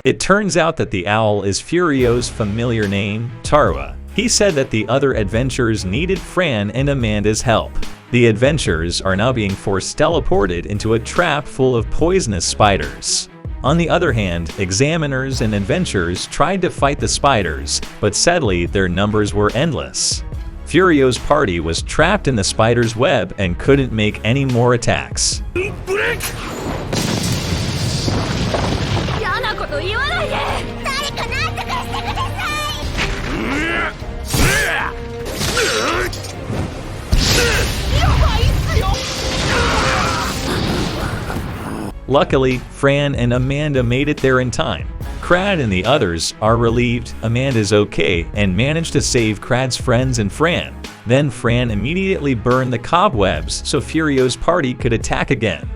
It turns out that the owl is Furio's familiar name, Tarua. He said that the other adventurers needed Fran and Amanda's help. The adventurers are now being forced teleported into a trap full of poisonous spiders. On the other hand, examiners and adventurers tried to fight the spiders, but sadly their numbers were endless. Furio's party was trapped in the spider's web and couldn't make any more attacks. Luckily, Fran and Amanda made it there in time. Crad and the others are relieved Amanda's okay and managed to save Crad's friends and Fran. Then Fran immediately burned the cobwebs so Furio's party could attack again.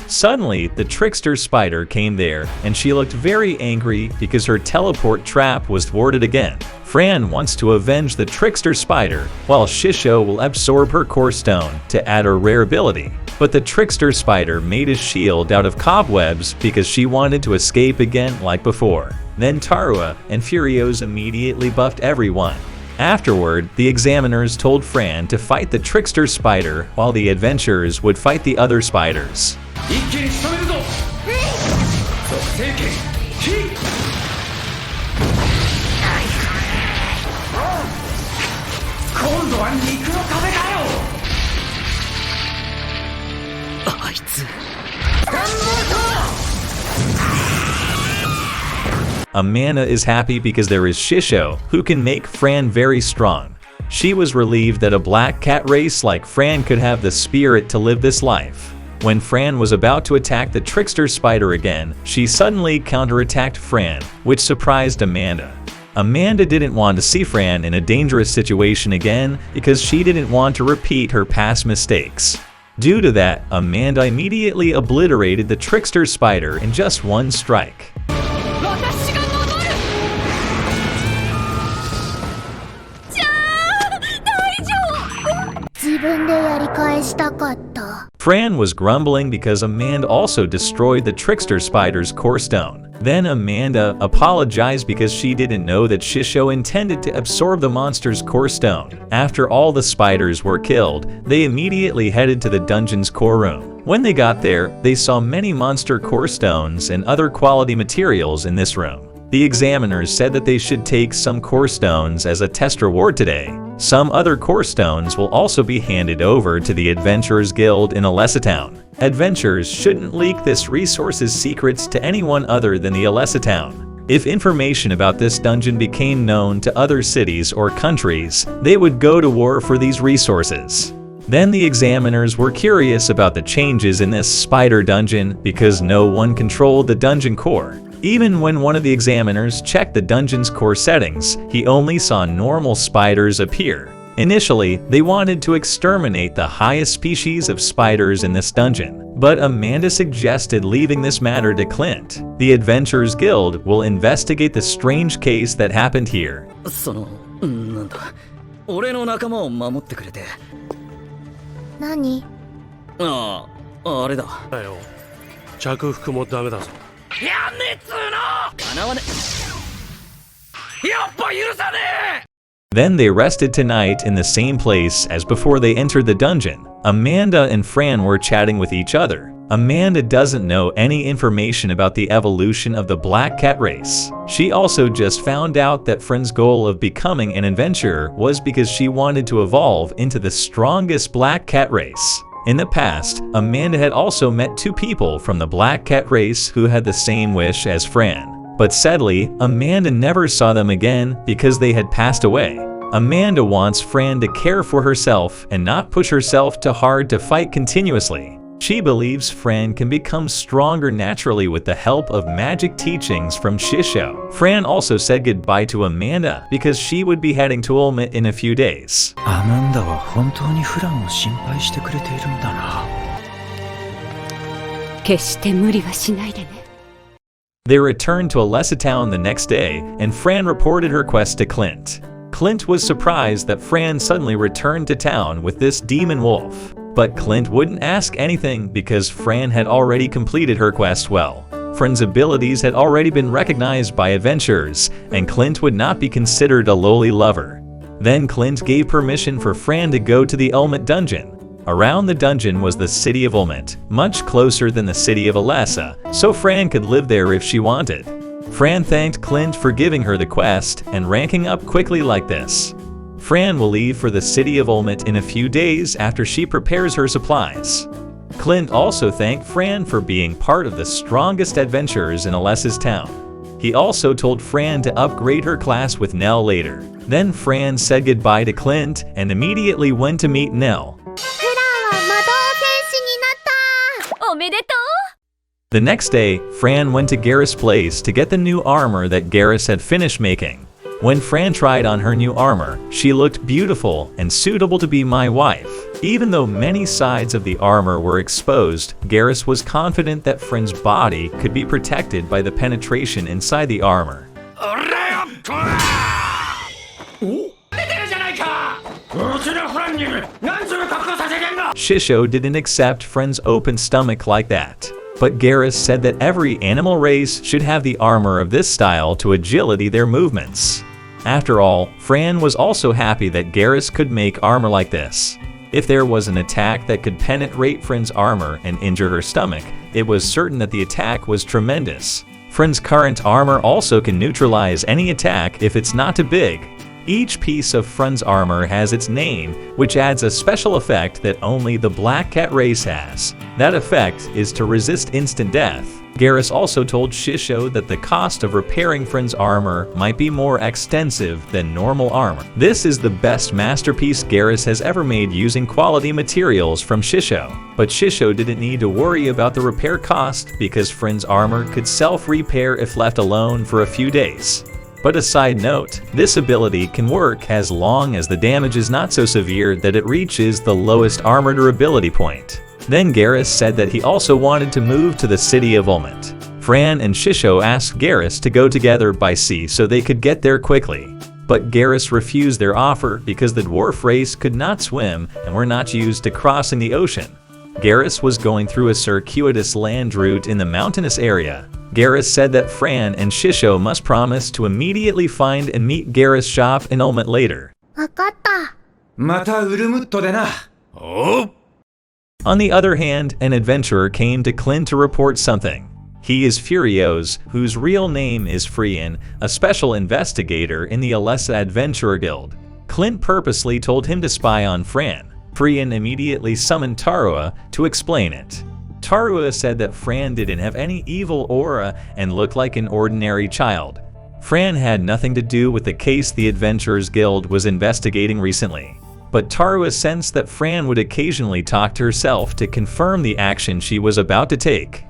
Suddenly, the trickster spider came there, and she looked very angry because her teleport trap was thwarted again. Fran wants to avenge the trickster spider, while Shisho will absorb her core stone to add a rare ability. But the trickster spider made a shield out of cobwebs because she wanted to escape again like before. Then Tarua and Furios immediately buffed everyone. Afterward, the examiners told Fran to fight the trickster spider while the adventurers would fight the other spiders. Amanda is happy because there is Shisho, who can make Fran very strong. She was relieved that a black cat race like Fran could have the spirit to live this life. When Fran was about to attack the trickster spider again, she suddenly counterattacked Fran, which surprised Amanda. Amanda didn't want to see Fran in a dangerous situation again because she didn't want to repeat her past mistakes. Due to that, Amanda immediately obliterated the trickster spider in just one strike. Fran was grumbling because Amanda also destroyed the trickster spider's core stone. Then Amanda apologized because she didn't know that Shisho intended to absorb the monster's core stone. After all the spiders were killed, they immediately headed to the dungeon's core room. When they got there, they saw many monster core stones and other quality materials in this room. The examiners said that they should take some core stones as a test reward today. Some other core stones will also be handed over to the Adventurers Guild in Alessa Town. Adventurers shouldn't leak this resource's secrets to anyone other than the Alessa Town. If information about this dungeon became known to other cities or countries, they would go to war for these resources. Then the examiners were curious about the changes in this spider dungeon because no one controlled the dungeon core. Even when one of the examiners checked the dungeon's core settings, he only saw normal spiders appear. Initially, they wanted to exterminate the highest species of spiders in this dungeon, but Amanda suggested leaving this matter to Clint. The Adventurers Guild will investigate the strange case that happened here. Then they rested tonight in the same place as before they entered the dungeon. Amanda and Fran were chatting with each other. Amanda doesn't know any information about the evolution of the black cat race. She also just found out that Fran's goal of becoming an adventurer was because she wanted to evolve into the strongest black cat race. In the past, Amanda had also met two people from the black cat race who had the same wish as Fran. But sadly, Amanda never saw them again because they had passed away. Amanda wants Fran to care for herself and not push herself too hard to fight continuously. She believes Fran can become stronger naturally with the help of magic teachings from Shisho. Fran also said goodbye to Amanda because she would be heading to Ulmit in a few days. アマンダは本当にフランを心配してくれているんだな。決して無理はしないでね。They returned to Alessa town the next day, and Fran reported her quest to Clint. Clint was surprised that Fran suddenly returned to town with this demon wolf. But Clint wouldn't ask anything because Fran had already completed her quest well. Fran's abilities had already been recognized by adventurers, and Clint would not be considered a lowly lover. Then Clint gave permission for Fran to go to the Ulmit dungeon. Around the dungeon was the city of Ulmit, much closer than the city of Alessa, so Fran could live there if she wanted. Fran thanked Clint for giving her the quest and ranking up quickly like this. Fran will leave for the city of Ulmit in a few days after she prepares her supplies. Clint also thanked Fran for being part of the strongest adventurers in Alessa's town. He also told Fran to upgrade her class with Nell later. Then Fran said goodbye to Clint and immediately went to meet Nell. The next day, Fran went to Garrus' place to get the new armor that Garrus had finished making. When Fran tried on her new armor, she looked beautiful and suitable to be my wife. Even though many sides of the armor were exposed, Garrus was confident that Fran's body could be protected by the penetration inside the armor. Shisho didn't accept Fran's open stomach like that. But Garrus said that every animal race should have the armor of this style to agility their movements. After all, Fran was also happy that Garrus could make armor like this. If there was an attack that could penetrate Fran's armor and injure her stomach, it was certain that the attack was tremendous. Fran's current armor also can neutralize any attack if it's not too big. Each piece of Fran's armor has its name, which adds a special effect that only the Black Cat race has. That effect is to resist instant death. Garrus also told Shisho that the cost of repairing Fran's armor might be more extensive than normal armor. This is the best masterpiece Garrus has ever made using quality materials from Shisho. But Shisho didn't need to worry about the repair cost because Fran's armor could self-repair if left alone for a few days. But a side note, this ability can work as long as the damage is not so severe that it reaches the lowest armor durability point. Then Garrus said that he also wanted to move to the city of Ulmit. Fran and Shisho asked Garrus to go together by sea so they could get there quickly. But Garrus refused their offer because the dwarf race could not swim and were not used to crossing the ocean. Garrus was going through a circuitous land route in the mountainous area. Garrus said that Fran and Shisho must promise to immediately find and meet Garrus' shop in Ulmit later. わかった。またウルムットでな。On the other hand, an adventurer came to Clint to report something. He is Furios, whose real name is Frian, a special investigator in the Alessa Adventurer Guild. Clint purposely told him to spy on Fran. Frian immediately summoned Tarua to explain it. Tarua said that Fran didn't have any evil aura and looked like an ordinary child. Fran had nothing to do with the case the Adventurers Guild was investigating recently. But Tarua sensed that Fran would occasionally talk to herself to confirm the action she was about to take.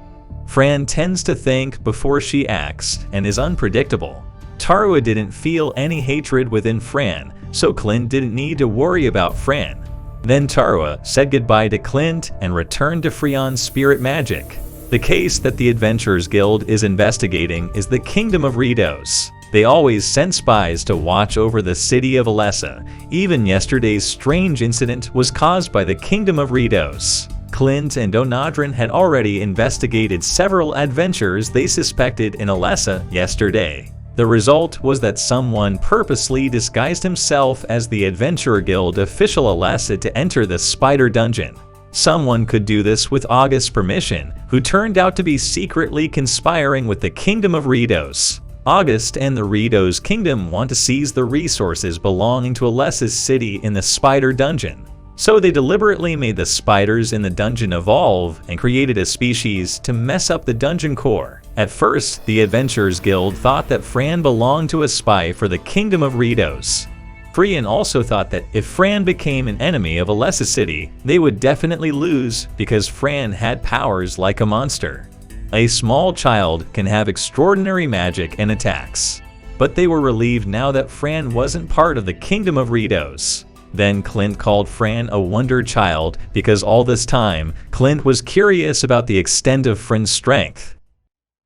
Fran tends to think before she acts and is unpredictable. Tarua didn't feel any hatred within Fran, so Clint didn't need to worry about Fran. Then Tarua said goodbye to Clint and returned to Frian's spirit magic. The case that the Adventurers Guild is investigating is the Kingdom of Ritos. They always sent spies to watch over the city of Alessa. Even yesterday's strange incident was caused by the Kingdom of Ritos. Clint and Onadrin had already investigated several adventures they suspected in Alessa yesterday. The result was that someone purposely disguised himself as the Adventurer Guild official Alessa to enter the Spider Dungeon. Someone could do this with August's permission, who turned out to be secretly conspiring with the Kingdom of Ritos. August and the Ritos Kingdom want to seize the resources belonging to Alessa's city in the Spider Dungeon. So they deliberately made the spiders in the dungeon evolve and created a species to mess up the dungeon core. At first, the Adventurers Guild thought that Fran belonged to a spy for the Kingdom of Ritos. Frian also thought that if Fran became an enemy of Alessa City, they would definitely lose because Fran had powers like a monster. A small child can have extraordinary magic and attacks. But they were relieved now that Fran wasn't part of the Kingdom of Ritos. Then Clint called Fran a wonder child because all this time, Clint was curious about the extent of Fran's strength.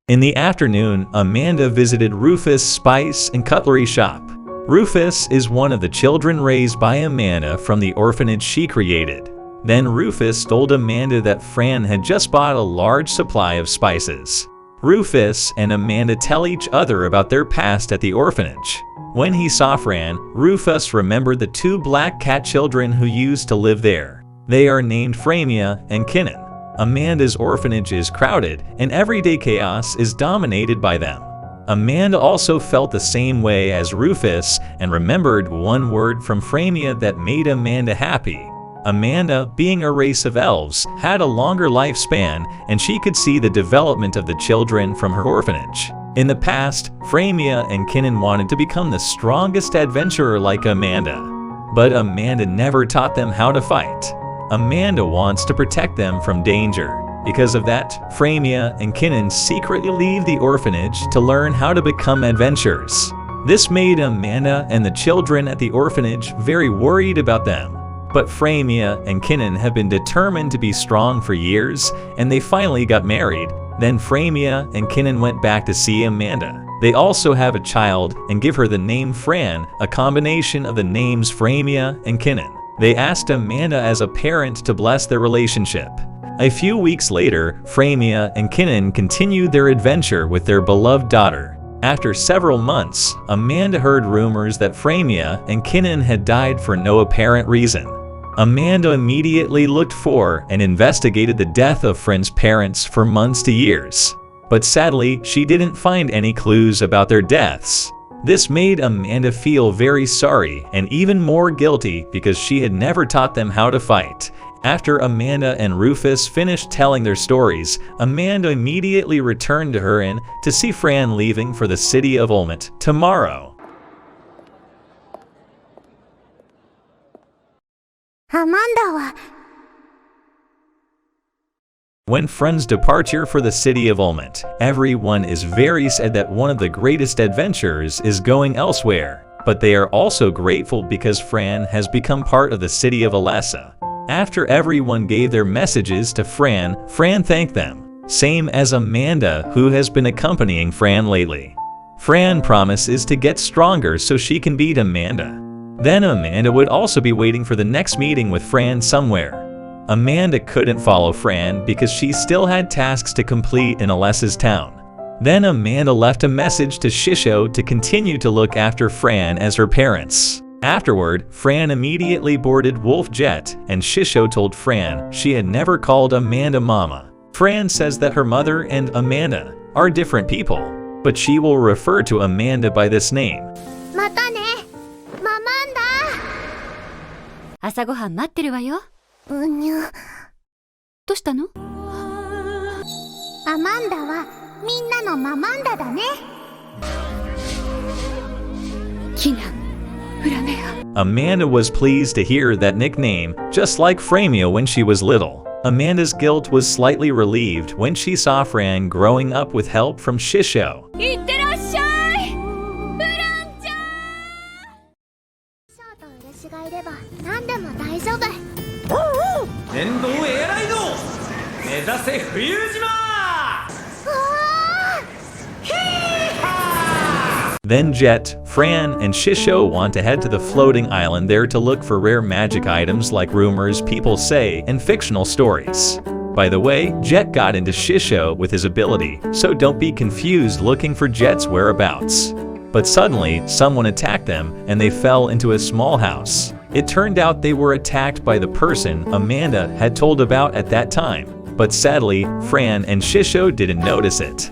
In the afternoon, Amanda visited Rufus' spice and cutlery shop. Rufus is one of the children raised by Amanda from the orphanage she created. Then Rufus told Amanda that Fran had just bought a large supply of spices. Rufus and Amanda tell each other about their past at the orphanage. When he saw Fran, Rufus remembered the two black cat children who used to live there. They are named Framia and Kinnan. Amanda's orphanage is crowded, and everyday chaos is dominated by them. Amanda also felt the same way as Rufus and remembered one word from Framia that made Amanda happy. Amanda, being a race of elves, had a longer lifespan, and she could see the development of the children from her orphanage. In the past, Framia and Kinnan wanted to become the strongest adventurer like Amanda. But Amanda never taught them how to fight. Amanda wants to protect them from danger. Because of that, Framia and Kinnan secretly leave the orphanage to learn how to become adventurers. This made Amanda and the children at the orphanage very worried about them. But Framia and Kinnan have been determined to be strong for years, and they finally got married. Then Framia and Kinnan went back to see Amanda. They also have a child and give her the name Fran, a combination of the names Framia and Kinnan. They asked Amanda as a parent to bless their relationship. A few weeks later, Framia and Kinnan continued their adventure with their beloved daughter. After several months, Amanda heard rumors that Framia and Kinnan had died for no apparent reason. Amanda immediately looked for and investigated the death of Fran's parents for months to years. But sadly, she didn't find any clues about their deaths. This made Amanda feel very sorry and even more guilty because she had never taught them how to fight. After Amanda and Rufus finished telling their stories, Amanda immediately returned to her inn to see Fran leaving for the city of Olmut tomorrow. When Fran's departure for the city of Olmut, everyone is very sad that one of the greatest adventurers is going elsewhere. But they are also grateful because Fran has become part of the city of Alessa. After everyone gave their messages to Fran, Fran thanked them, same as Amanda, who has been accompanying Fran lately. Fran promises to get stronger so she can beat Amanda. Then Amanda would also be waiting for the next meeting with Fran somewhere. Amanda couldn't follow Fran because she still had tasks to complete in Alessa's town. Then Amanda left a message to Shisho to continue to look after Fran as her parents. Afterward, Fran immediately boarded Wolf Jet, and Shisho told Fran she had never called Amanda Mama. Fran says that her mother and Amanda are different people, but she will refer to Amanda by this name. またね、ママンダ。朝ごはん待ってるわよ。うにゅ。どうしたの？アマンダはみんなのママンダだね。キナ。Amanda was pleased to hear that nickname, just like Framia when she was little. Amanda's guilt was slightly relieved when she saw Fran growing up with help from Shisho. Then Jet, Fran, and Shisho want to head to the floating island there to look for rare magic items like rumors people say and fictional stories. By the way, Jet got into Shisho with his ability, so don't be confused looking for Jet's whereabouts. But suddenly, someone attacked them and they fell into a small house. It turned out they were attacked by the person Amanda had told about at that time. But sadly, Fran and Shisho didn't notice it.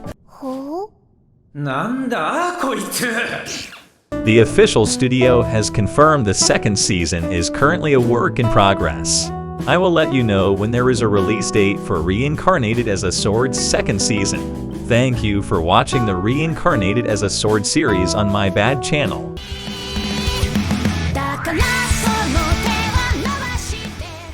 The official studio has confirmed the second season is currently a work in progress. I will let you know when there is a release date for Reincarnated as a Sword's second season. Thank you for watching the Reincarnated as a Sword series on my bad channel.